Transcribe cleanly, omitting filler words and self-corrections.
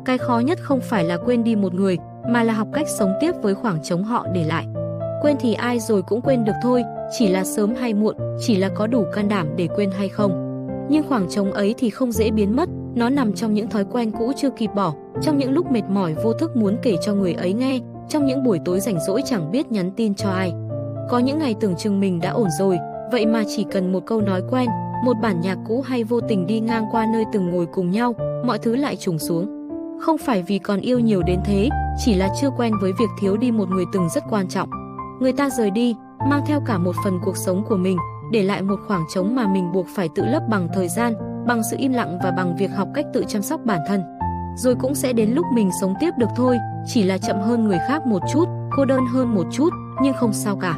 Cái khó nhất không phải là quên đi một người, mà là học cách sống tiếp với khoảng trống họ để lại. Quên thì ai rồi cũng quên được thôi, chỉ là sớm hay muộn, chỉ là có đủ can đảm để quên hay không. Nhưng khoảng trống ấy thì không dễ biến mất, nó nằm trong những thói quen cũ chưa kịp bỏ, trong những lúc mệt mỏi vô thức muốn kể cho người ấy nghe, trong những buổi tối rảnh rỗi chẳng biết nhắn tin cho ai. Có những ngày tưởng chừng mình đã ổn rồi, vậy mà chỉ cần một câu nói quen, một bản nhạc cũ hay vô tình đi ngang qua nơi từng ngồi cùng nhau, mọi thứ lại trùng xuống. Không phải vì còn yêu nhiều đến thế, chỉ là chưa quen với việc thiếu đi một người từng rất quan trọng. Người ta rời đi, mang theo cả một phần cuộc sống của mình, để lại một khoảng trống mà mình buộc phải tự lấp bằng thời gian, bằng sự im lặng và bằng việc học cách tự chăm sóc bản thân. Rồi cũng sẽ đến lúc mình sống tiếp được thôi, chỉ là chậm hơn người khác một chút, cô đơn hơn một chút, nhưng không sao cả.